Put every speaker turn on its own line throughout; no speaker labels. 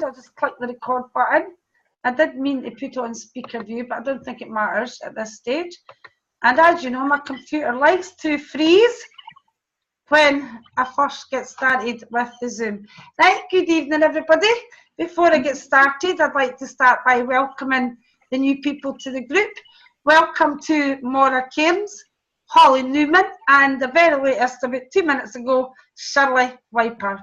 I'll just click the record button. I did mean to put it on speaker view, but I don't think it matters at this stage. And as you know, my computer likes to freeze when I first get started with the Zoom. Right, good evening everybody. Before I get started, I'd like to start by welcoming the new people to the group. Welcome to Maura Cairns, Holly Newman, and the very latest, about 2 minutes ago, Shirley Wiper.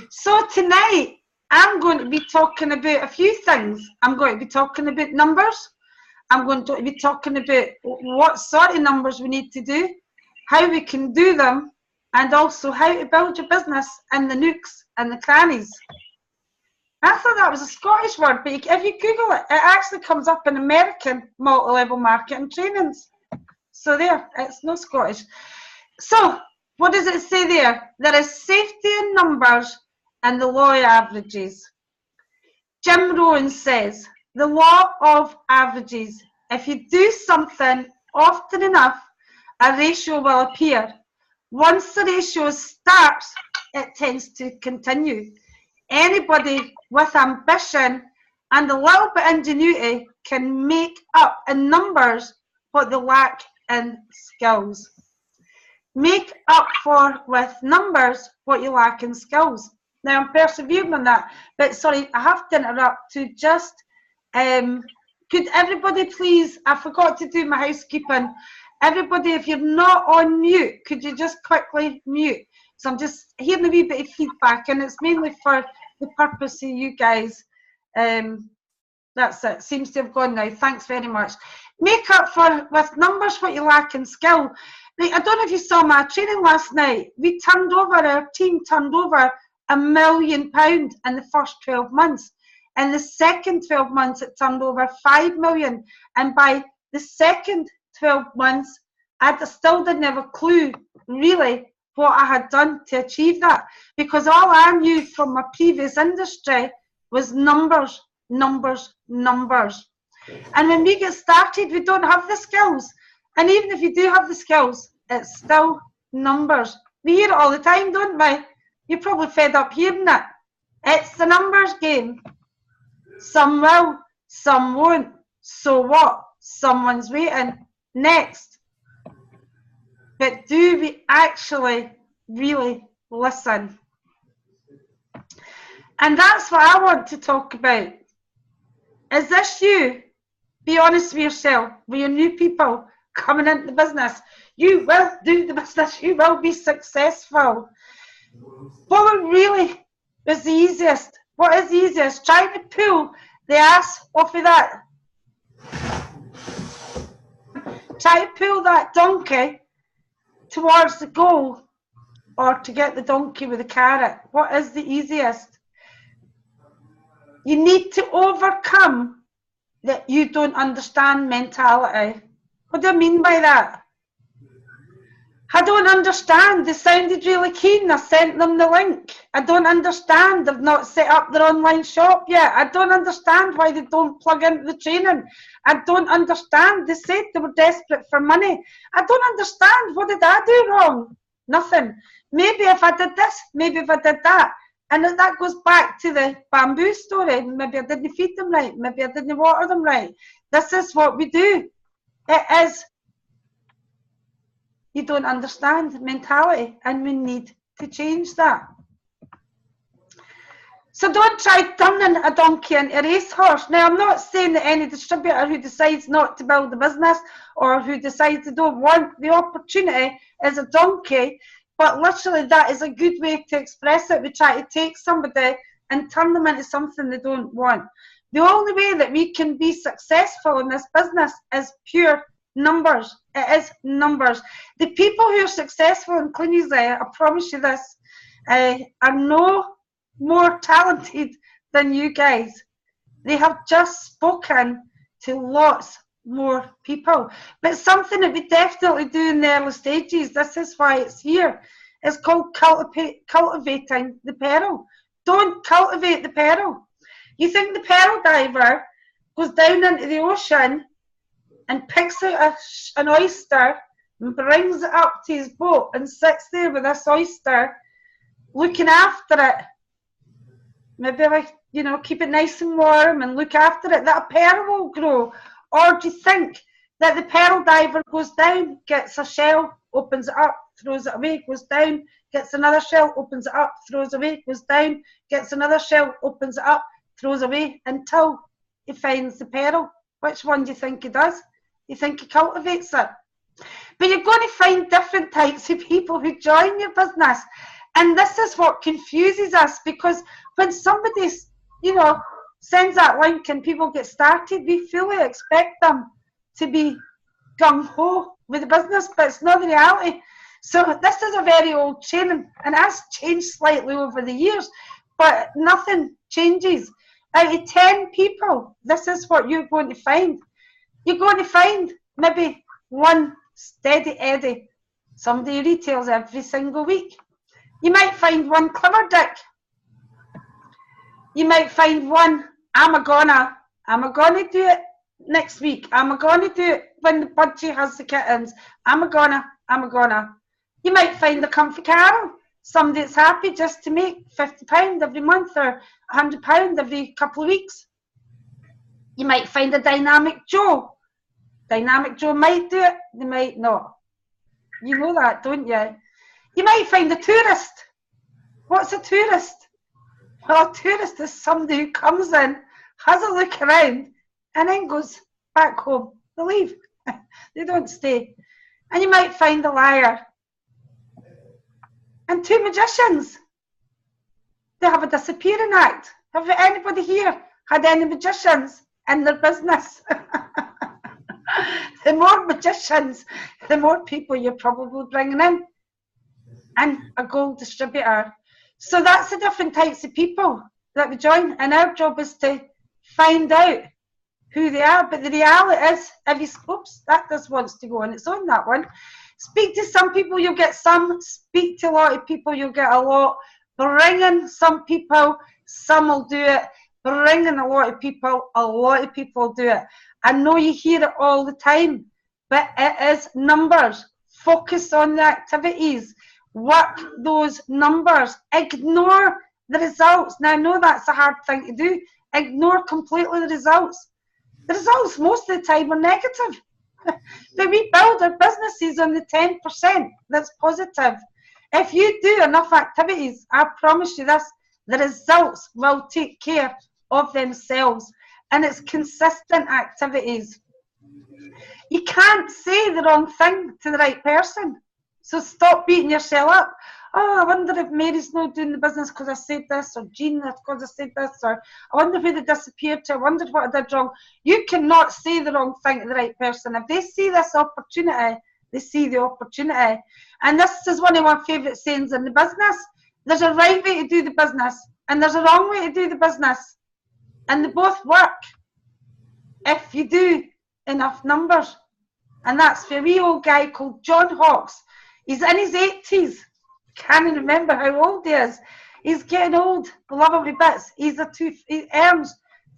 So tonight, I'm going to be talking about a few things. I'm going to be talking about numbers. I'm going to be talking about what sort of numbers we need to do, how we can do them, and also how to build your business in the nooks and the crannies. I thought that was a Scottish word, but if you Google it, it actually comes up in American multi-level marketing trainings. So there, it's no Scottish. So, what does it say there? There is safety in numbers and the law of averages. Jim Rohn says, the law of averages. If you do something often enough, a ratio will appear. Once the ratio starts, it tends to continue. Anybody with ambition and a little bit of ingenuity can make up in numbers what they lack in skills. Make up for with numbers what you lack in skills. Now I'm persevering on that, but sorry, I have to interrupt to just, could everybody please, I forgot to do my housekeeping. Everybody, if you're not on mute, could you just quickly mute? So I'm just hearing a wee bit of feedback, and it's mainly for the purpose of you guys. That's it, seems to have gone now. Thanks very much. Make up for with numbers what you lack in skill. Now, I don't know if you saw my training last night. We turned over, our team turned over £1 million in the first 12 months. In the second 12 months, it turned over 5 million. And by the second 12 months, I still didn't have a clue, really, what I had done to achieve that. Because all I knew from my previous industry was numbers, numbers, numbers. And when we get started, we don't have the skills. And even if you do have the skills, it's still numbers. We hear it all the time, don't we? You're probably fed up hearing it. It's the numbers game. Some will, some won't. So what? Someone's waiting. Next. But do we actually really listen? And that's what I want to talk about. Is this you? Be honest with yourself. With your new people coming into the business, you will do the business. You will be successful. What really is the easiest? What is the easiest? Trying to pull the ass off of that. Try to pull that donkey towards the goal, or to get the donkey with the carrot. What is the easiest? You need to overcome that you don't understand mentality. What do I mean by that? I don't understand. They sounded really keen. I sent them the link. I don't understand. They've not set up their online shop yet. I don't understand why they don't plug into the training. I don't understand. They said they were desperate for money. I don't understand. What did I do wrong? Nothing. Maybe if I did this, maybe if I did that. And that goes back to the bamboo story. Maybe I didn't feed them right. Maybe I didn't water them right. This is what we do. It is. You don't understand mentality, and we need to change that. So don't try turning a donkey into a racehorse. Now, I'm not saying that any distributor who decides not to build a business or who decides they don't want the opportunity is a donkey, but literally that is a good way to express it. We try to take somebody and turn them into something they don't want. The only way that we can be successful in this business is pure numbers. It is numbers. The people who are successful in Cleansey, I promise you this, are no more talented than you guys. They have just spoken to lots more people. But something that we definitely do in the early stages, this is why it's here, it's called cultivating the peril. Don't cultivate the peril. You think the pearl diver goes down into the ocean and picks out an oyster and brings it up to his boat and sits there with this oyster looking after it Maybe like, you know, keep it nice and warm and look after it, that a pearl will grow. Or do you think that the pearl diver goes down, gets a shell, opens it up, throws it away, goes down, gets another shell, opens it up, throws it away, goes down, gets another shell, opens it up, throws it away, until he finds the pearl? Which one do you think he does? You think he cultivates it? But you're going to find different types of people who join your business. And this is what confuses us, because when somebody, you know, sends that link and people get started, we fully expect them to be gung-ho with the business, but it's not the reality. So this is a very old training, and it has changed slightly over the years, but nothing changes. Out of 10 people, this is what you're going to find. You're going to find maybe one steady Eddie, somebody who retails every single week. You might find one clever Dick. You might find one, I'm gonna do it next week. I'm gonna do it when the budgie has the kittens. I'm gonna. You might find a comfy Carol, somebody that's happy just to make £50 every month or £100 every couple of weeks. You might find a dynamic Joe. Dynamic Joe might do it, they might not. You know that, don't you? You might find a tourist. What's a tourist? Well, a tourist is somebody who comes in, has a look around, and then goes back home. They leave. They don't stay. And you might find a liar. And 2 magicians. They have a disappearing act. Have anybody here had any magicians in their business? The more magicians, the more people you're probably bringing in. And a gold distributor. So that's the different types of people that we join. And our job is to find out who they are. But the reality is, if you, oops, that just wants to go on its own, that one. Speak to some people, you'll get some. Speak to a lot of people, you'll get a lot. Bring in some people, some will do it. Bring in a lot of people will do it. I know you hear it all the time, but it is numbers. Focus on the activities. Work those numbers. Ignore the results. Now, I know that's a hard thing to do. Ignore completely the results. The results most of the time are negative. But we build our businesses on the 10% that's positive. If you do enough activities, I promise you this, the results will take care of themselves. And it's consistent activities. You can't say the wrong thing to the right person. So stop beating yourself up. Oh, I wonder if Mary's not doing the business because I said this, or Jean because I said this, or I wonder who they disappeared to, I wonder what I did wrong. You cannot say the wrong thing to the right person. If they see this opportunity, they see the opportunity. And this is one of my favourite sayings in the business. There's a right way to do the business, and there's a wrong way to do the business. And they both work if you do enough numbers. And that's for a wee old guy called John Hawkes. He's in his 80s. Can't remember how old he is. He's getting old. I love him to bits. He earns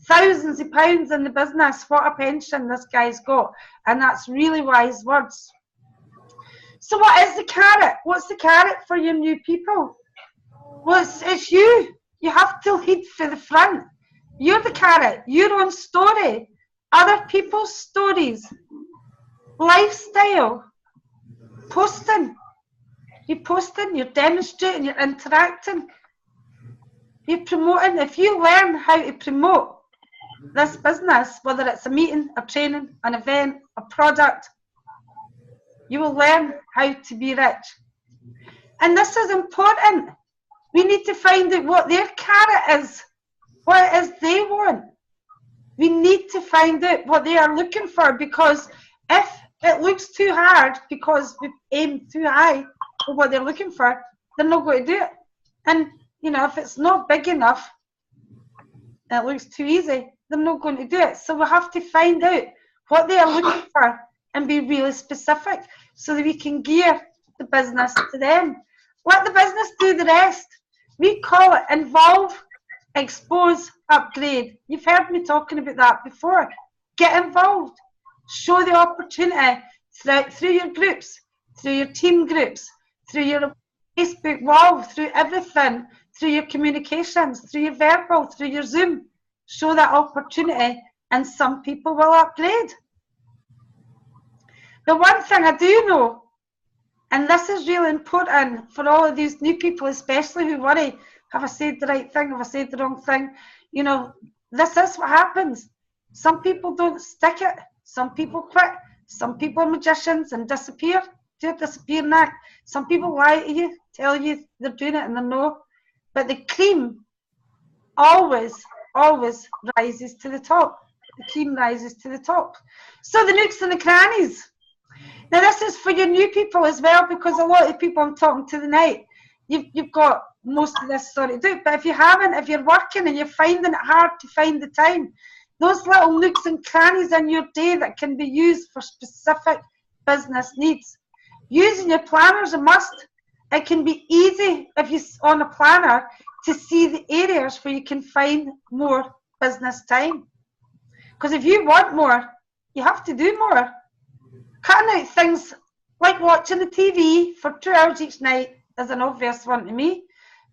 thousands of pounds in the business. What a pension this guy's got. And that's really wise words. So what is the carrot? What's the carrot for your new people? Well, it's you. You have to lead for the front. You're the carrot. Your own story. Other people's stories. Lifestyle. Posting. You're posting, you're demonstrating, you're interacting. You're promoting. If you learn how to promote this business, whether it's a meeting, a training, an event, a product, you will learn how to be rich. And this is important. We need to find out what their carrot is, what it is they want. We need to find out what they are looking for, because if it looks too hard because we aim too high for what they're looking for, they're not going to do it. And, you know, if it's not big enough, and it looks too easy, they're not going to do it. So we have to find out what they are looking for and be really specific so that we can gear the business to them. Let the business do the rest. We call it involve, expose, upgrade. You've heard me talking about that before. Get involved. Show the opportunity through your groups, through your team groups, through your Facebook wall, through everything, through your communications, through your verbal, through your Zoom. Show that opportunity, and some people will upgrade. The one thing I do know, and this is really important for all of these new people, especially who worry, have I said the right thing? Have I said the wrong thing? You know, this is what happens. Some people don't stick it. Some people quit. Some people are magicians and disappear. Do a disappearing act. Some people lie to you, tell you they're doing it and they're not. But the cream always rises to the top. The cream rises to the top. So the nooks and the crannies. Now this is for your new people as well, because a lot of people I'm talking to tonight, you've got most of this sorted out. But if you haven't, if you're working and you're finding it hard to find the time, those little nooks and crannies in your day that can be used for specific business needs. Using your planner is a must. It can be easy if you're on a planner to see the areas where you can find more business time. Because if you want more, you have to do more. Cutting out things like watching the TV for 2 hours each night is an obvious one to me.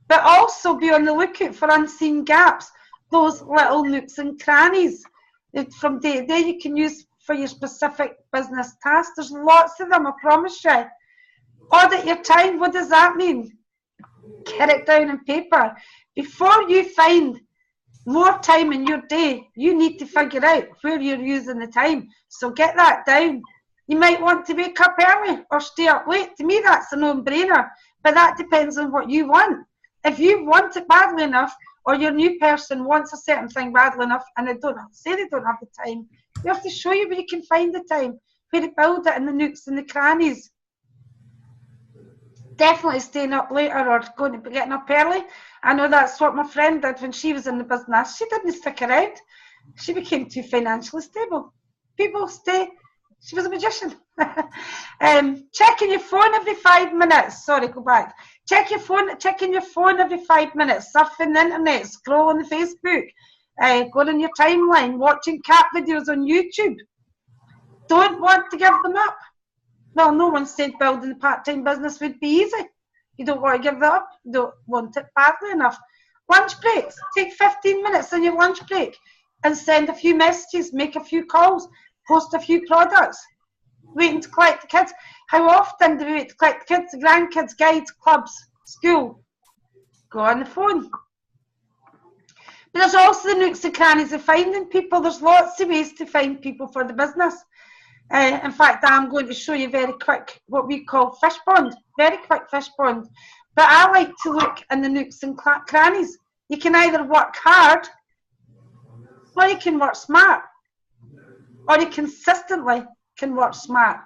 But also be on the lookout for unseen gaps, those little nooks and crannies that from day to day you can use for your specific business tasks. There's lots of them, I promise you. Audit your time. What does that mean? Get it down on paper. Before you find more time in your day, you need to figure out where you're using the time. So get that down. You might want to wake up early or stay up late. To me, that's a no-brainer. But that depends on what you want. If you want it badly enough, or your new person wants a certain thing badly enough, and they don't say they don't have the time, we have to show you where you can find the time, where to build it in the nooks and the crannies. Definitely staying up later or going to be getting up early. I know that's what my friend did when she was in the business. She didn't stick around. She became too financially stable. People stay. She was a magician. Checking your phone every 5 minutes. Sorry, go back. Checking your phone every 5 minutes. Surfing the internet, scrolling the Facebook, going on your timeline, watching cat videos on YouTube. Don't want to give them up. Well, no one said building a part-time business would be easy. You don't want to give that up. You don't want it badly enough. Lunch breaks. Take 15 minutes on your lunch break and send a few messages, make a few calls, post a few products. Waiting to collect the kids. How often do we wait to collect the kids, the grandkids, guides, clubs, school? Go on the phone. But there's also the nooks and crannies of finding people. There's lots of ways to find people for the business. In fact, I'm going to show you very quick what we call fish pond. Very quick fish pond. But I like to look in the nooks and crannies. You can either work hard or you can work smart. Or you consistently can work smart.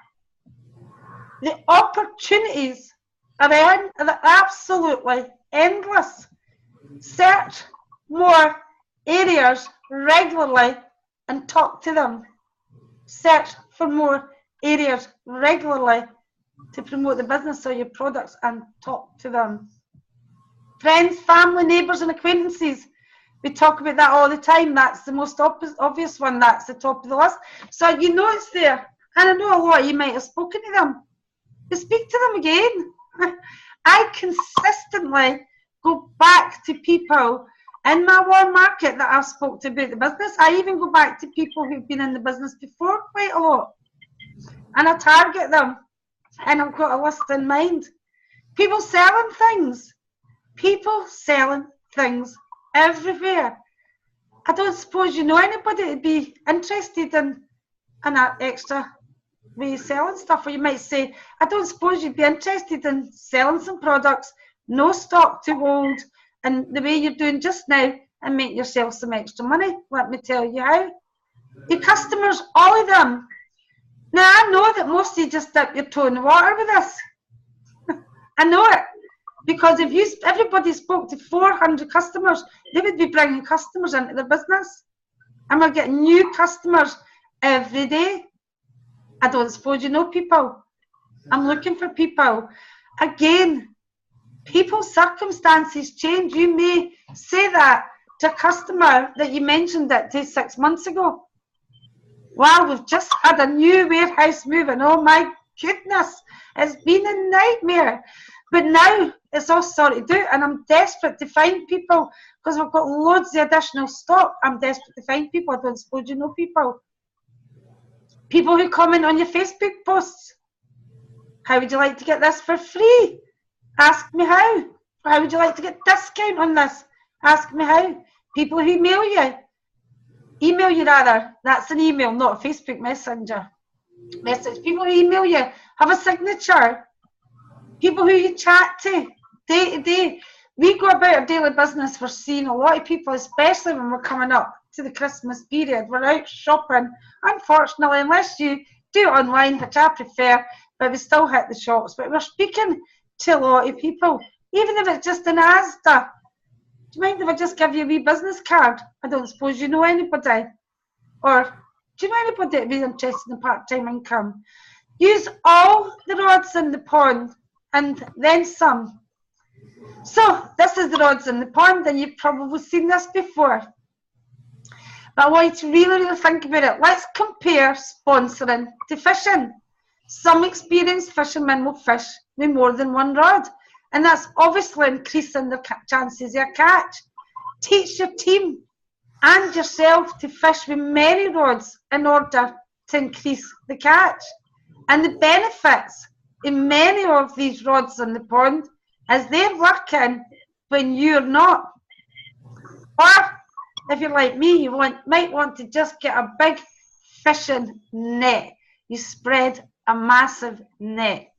The opportunities are absolutely endless. Search more areas regularly and talk to them. Search for more areas regularly to promote the business or your products and talk to them. Friends, family, neighbours and acquaintances. We talk about that all the time. That's the most obvious one. That's the top of the list. So you know it's there. And I know a lot of you might have spoken to them. But speak to them again. I consistently go back to people in my warm market that I've spoke to about the business. I even go back to people who've been in the business before quite a lot. And I target them. And I've got a list in mind. People selling things. People selling things everywhere. I don't suppose you know anybody who'd be interested in that extra way of selling stuff. Or you might say, I don't suppose you'd be interested in selling some products, no stock too old, and the way you're doing just now, and make yourself some extra money. Let me tell you how. Your customers, all of them. Now, I know that most of you just dip your toe in the water with this. I know it. Because if everybody spoke to 400 customers, they would be bringing customers into the business. And we're getting new customers every day. I don't suppose you know people. I'm looking for people. Again, people's circumstances change. You may say that to a customer that you mentioned it to 6 months ago. Wow, we've just had a new warehouse move, and oh my goodness, it's been a nightmare. But now it's all sorted out, and I'm desperate to find people because we've got loads of additional stock. I'm desperate to find people. I don't suppose you know people. People who comment on your Facebook posts. How would you like to get this for free? Ask me how. How would you like to get discount on this? Ask me how. People who email you rather. That's an email, not a Facebook messenger. Message. People who email you have a signature. People who you chat to day to day. We go about our daily business. We're seeing a lot of people, especially when we're coming up to the Christmas period. We're out shopping. Unfortunately, unless you do it online, which I prefer, but we still hit the shops. But we're speaking to a lot of people, even if it's just an Asda. Do you mind if I just give you a wee business card? I don't suppose you know anybody. Or do you know anybody that would be interested in part-time income? Use all the rods in the pond and then some. So this is the rods in the pond, and you've probably seen this before. But I want you to really think about it. Let's compare sponsoring to fishing. Some experienced fishermen will fish with more than one rod, and that's obviously increasing the chances of a catch. Teach your team and yourself to fish with many rods in order to increase the catch. And the benefits in many of these rods in the pond is they're working when you're not. Or if you're like me, you might want to just get a big fishing net. You spread a massive net.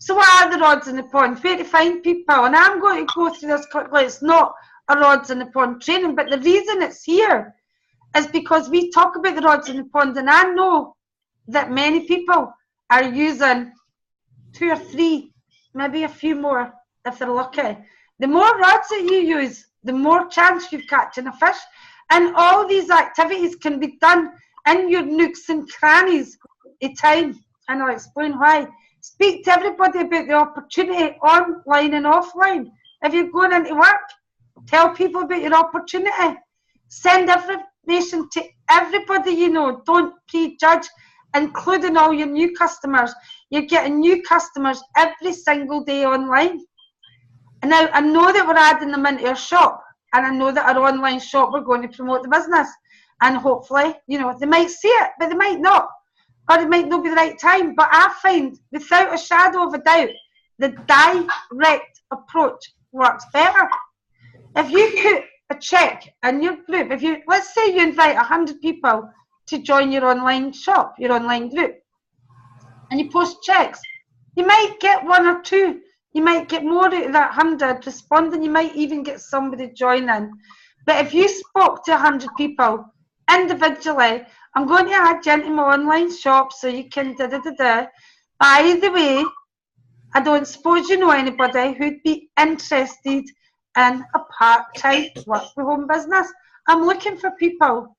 So what are the rods in the pond? Where to find people? And I'm going to go through this quickly. It's not a rods in the pond training, but the reason it's here is because we talk about the rods in the pond, and I know that many people are using 2 or 3, maybe a few more if they're lucky. The more rods that you use, the more chance you've catching a fish. And all these activities can be done in your nooks and crannies of time. And I'll explain why. Speak to everybody about the opportunity online and offline. If you're going into work, tell people about your opportunity. Send information to everybody you know. Don't prejudge, including all your new customers. You're getting new customers every single day online. And now I know that we're adding them into our shop, and I know that our online shop, we're going to promote the business. And hopefully, you know, they might see it, but they might not. Or it might not be the right time. But I find, without a shadow of a doubt, the direct approach works better. If you put a check in your group, let's say you invite 100 people to join your online shop, your online group, and you post checks, you might get 1 or 2. You might get more out of that 100 responding. You might even get somebody joining. But if you spoke to 100 people individually, I'm going to add you into my online shop so you can da-da-da-da. By the way, I don't suppose you know anybody who'd be interested in a part-time work-from-home business. I'm looking for people.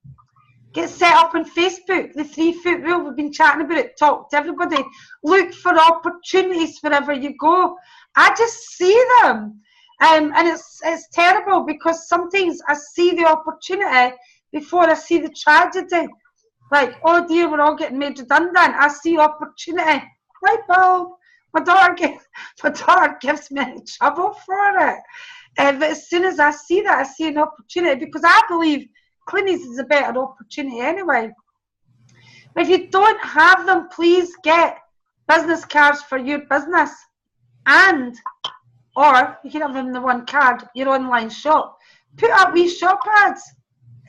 Get set up on Facebook, the 3-foot rule. We've been chatting about it. Talk to everybody. Look for opportunities wherever you go. I just see them. And it's terrible because sometimes I see the opportunity before I see the tragedy. Like, oh dear, we're all getting made redundant. I see opportunity. Light bulb. My daughter gives me any trouble for it. But as soon as I see that, I see an opportunity, because I believe cleanings is a better opportunity anyway. But if you don't have them, please get business cards for your business. Or you can have them in the one card, your online shop. Put up wee shop ads.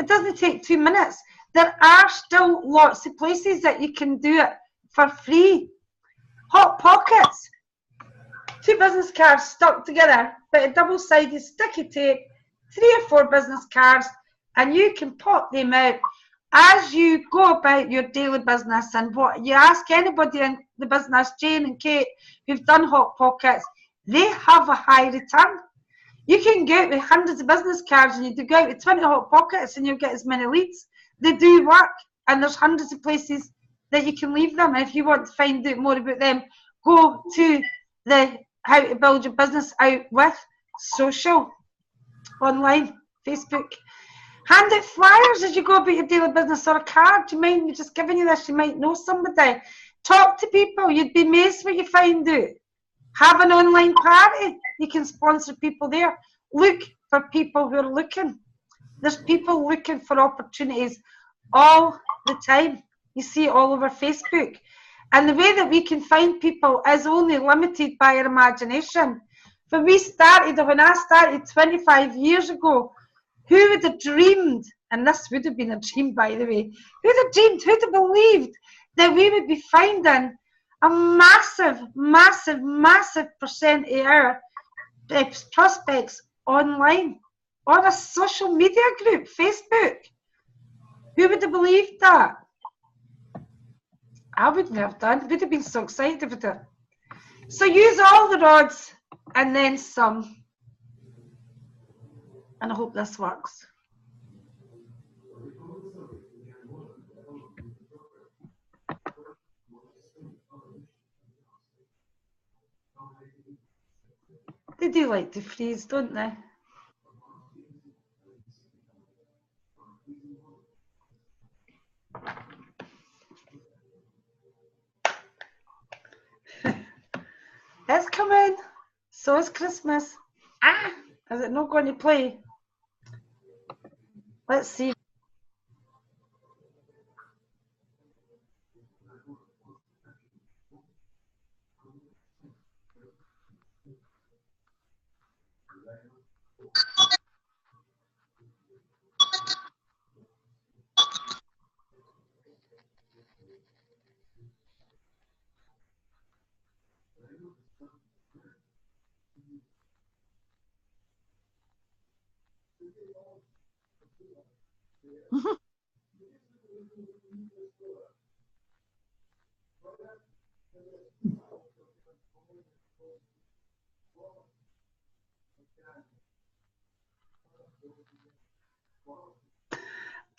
It doesn't take 2 minutes. There are still lots of places that you can do it for free. Hot Pockets. 2 business cards stuck together, but a double-sided sticky tape, 3 or 4 business cards, and you can pop them out as you go about your daily business. And what you ask anybody in the business, Jane and Kate, who've done Hot Pockets, they have a high return. You can go out with hundreds of business cards and you go out with 20 Hot Pockets and you'll get as many leads. They do work, and there's hundreds of places that you can leave them. If you want to find out more about them, go to the How to Build Your Business Out With social, online, Facebook. Hand out flyers as you go about your daily business, or a card. Do you mind me just giving you this? You might know somebody. Talk to people. You'd be amazed what you find out. Have an online party. You can sponsor people there. Look for people who are looking. There's people looking for opportunities all the time. You see it all over Facebook. And the way that we can find people is only limited by our imagination. When I started 25 years ago, who would have dreamed, and this would have been a dream, by the way, who'd have dreamed, who'd have believed that we would be finding a massive, massive, massive percent of our prospects online, on a social media group, Facebook? Who would have believed that? I wouldn't have done. Would have been so excited with it. So use all the rods and then some. And I hope this works. They do like to freeze, don't they? It's coming. So is Christmas. Is it not going to play? Let's see.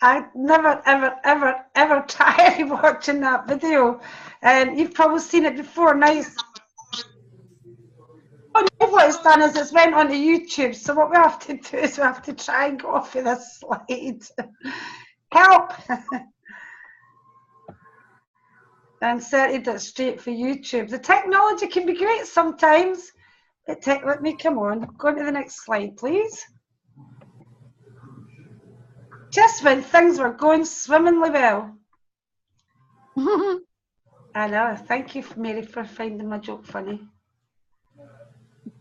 I never, ever, ever, ever tired watching that video. And you've probably seen it before. Nice. What it's done is it's went onto YouTube. So what we have to do is we have to try and go off of this slide. Help! And inserted it straight for YouTube. The technology can be great sometimes. Let me come on. Go on to the next slide, please. Just when things were going swimmingly well. I know. Thank you, Mary, for finding my joke funny.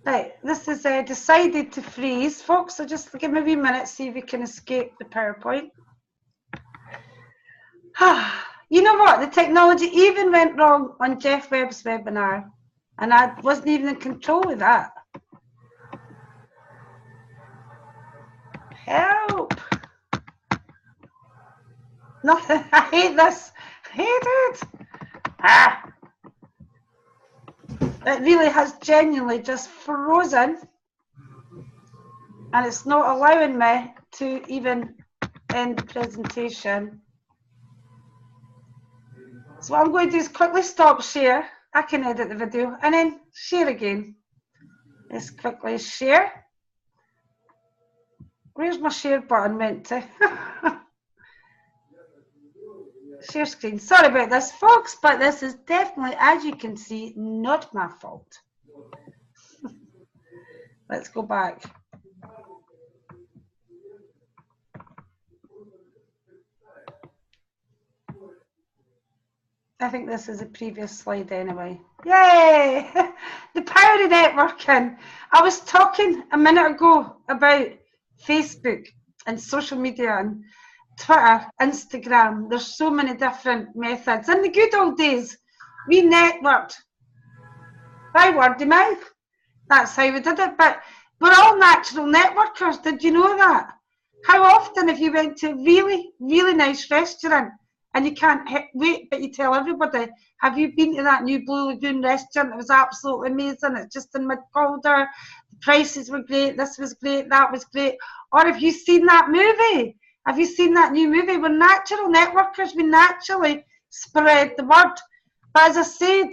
Right, this is decided to freeze, folks. So just give me a wee minute, see if we can escape the PowerPoint. You know what? The technology even went wrong on Jeff Webb's webinar, and I wasn't even in control of that. Help! Nothing. I hate this. I hate it. It really has genuinely just frozen, and it's not allowing me to even end the presentation. So what I'm going to do is quickly stop share. I can edit the video and then share again. Let's quickly share. Where's my share button meant to? Share screen. Sorry about this, folks, but this is definitely, as you can see, not my fault. Let's go back. I think this is a previous slide anyway. Yay! The power of networking. I was talking a minute ago about Facebook and social media and Twitter, Instagram. There's so many different methods. In the good old days, we networked by word of mouth. That's how we did it. But we're all natural networkers. Did you know that? How often have you went to a really, really nice restaurant and you can't wait, but you tell everybody, have you been to that new Blue Lagoon restaurant? It was absolutely amazing. It's just in Mid-Calder. The prices were great. This was great. That was great. Or have you seen that movie? Have you seen that new movie? We're natural networkers. We naturally spread the word. But as I said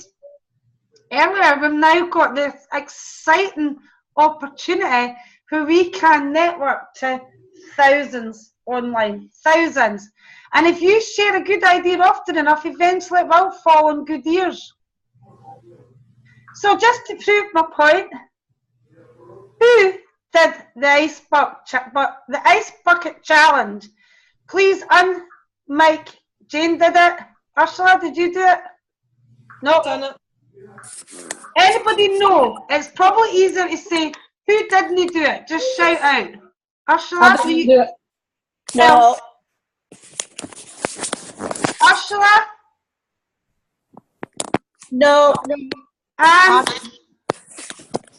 earlier, we've now got this exciting opportunity where we can network to thousands online. Thousands. And if you share a good idea often enough, eventually it will fall on good ears. So just to prove my point, who did the ice bucket challenge? Please unmic. Jane did it. Ursula, did you do it? No.
Done it.
Anybody know? It's probably easier to say who didn't do it. Just shout out. Ursula,
I didn't do it.
No. Ursula?
No.
And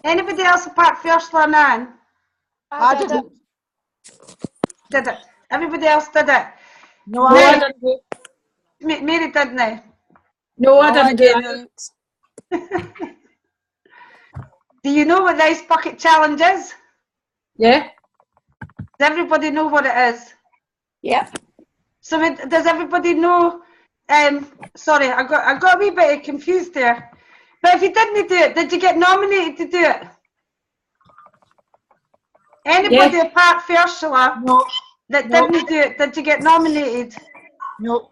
anybody else apart from Ursula and Anne?
I did it.
Did it. Everybody else did it.
No,
No,
I
I
didn't.
didn't do it.
Mary didn't they?
No, I didn't do it.
Do you know what the ice bucket challenge is?
Yeah.
Does everybody know what it is?
Yep.
So does everybody know? Sorry, I got a wee bit confused there. But if you didn't do it, did you get nominated to do it? Anybody apart from Ursula that didn't do it, did you get nominated?
No.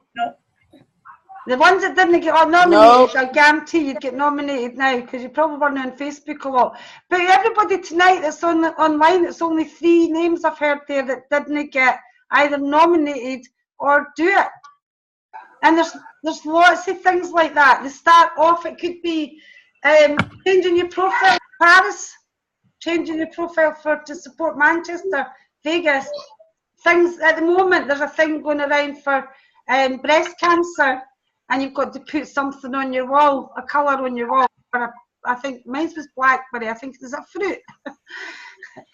The ones that didn't get nominated, I guarantee you'd get nominated now because you probably weren't on Facebook a lot. But everybody tonight that's online, it's only 3 names I've heard there that didn't get either nominated or do it. And there's lots of things like that. They start off, it could be changing your profile for Paris, changing your profile to support Manchester, Vegas. Things at the moment, there's a thing going around for breast cancer, and you've got to put something on your wall, a colour on your wall. I think mine was blackberry. I think it's a fruit.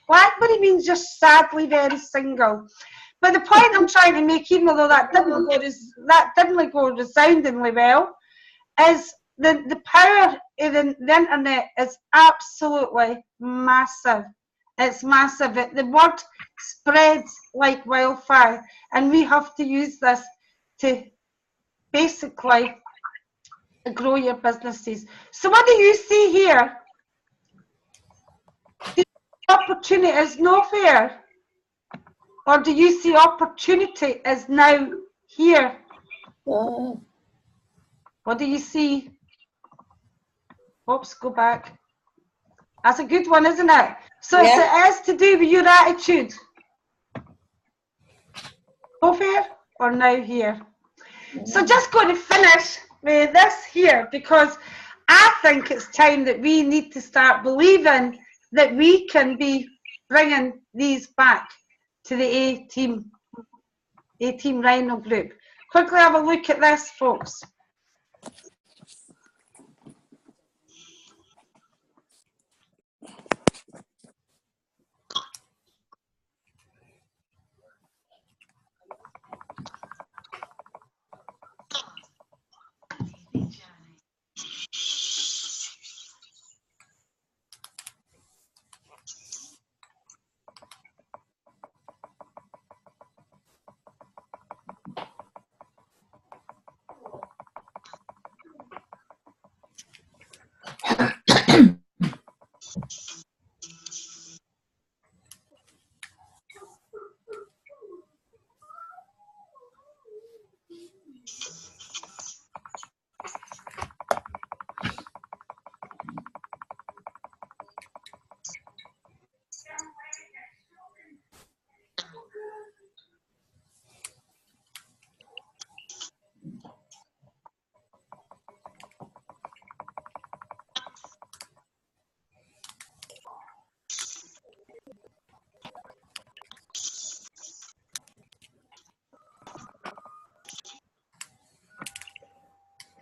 Blackberry means just sadly very single. But the point I'm trying to make, even though that didn't go resoundingly well, is the power of the internet is absolutely massive. It's massive. The word spreads like wildfire, and we have to use this to basically grow your businesses. So what do you see here? Do you see opportunity as no fair? Or do you see opportunity as now here? What do you see? Oops, go back. That's a good one, isn't it? So it has to do with your attitude. Go fair or now here? So just going to finish with this here, because I think it's time that we need to start believing that we can be bringing these back to the A-Team Rhino group. Quickly have a look at this, folks.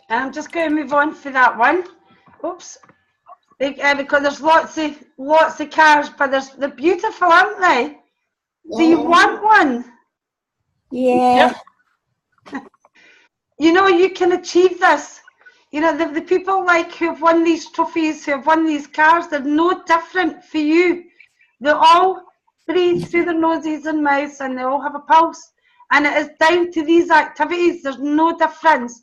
And I'm just going to move on for that one. Oops. Because there's lots of cars, but they're beautiful, aren't they? Do you want one?
Yeah.
You know, you can achieve this. You know, the people like who have won these trophies, who have won these cars, they're no different for you. They all breathe through their noses and mouths, and they all have a pulse. And it is down to these activities. There's no difference.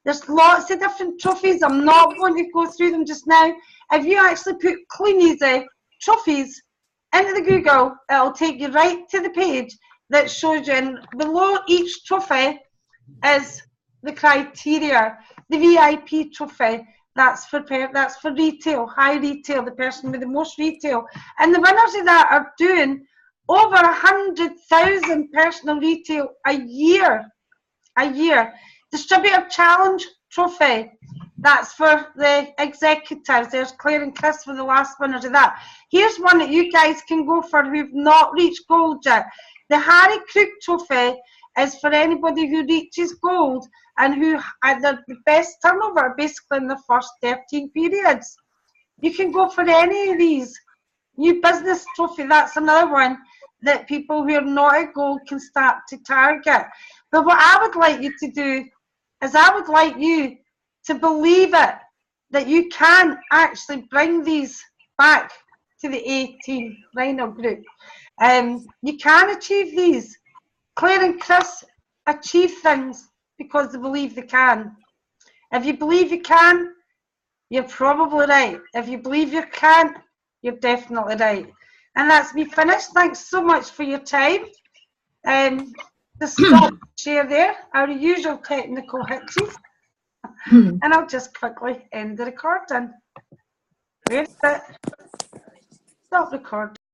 There's lots of different trophies. I'm not going to go through them just now. If you actually put Clean Easy trophies into the Google, it'll take you right to the page that shows you. And below each trophy is the criteria. The VIP trophy, That's for retail, high retail, the person with the most retail. And the winners of that are doing over 100,000 personal retail a year. Distributor Challenge Trophy. That's for the executives. There's Claire and Chris for the last winners of that. Here's one that you guys can go for who've not reached gold yet. The Harry Crook Trophy is for anybody who reaches gold and who had the best turnover basically in the first 13 periods. You can go for any of these. New Business Trophy, that's another one that people who are not at gold can start to target. But what I would like you to do is I would like you to believe it, that you can actually bring these back to the A-team Rhino group. You can achieve these. Claire and Chris achieve things because they believe they can. If you believe you can, you're probably right. If you believe you can't, you're definitely right. And that's me finished. Thanks so much for your time. Just stop share there, our usual technical hitches. And I'll just quickly end the recording. Where's it? Stop recording.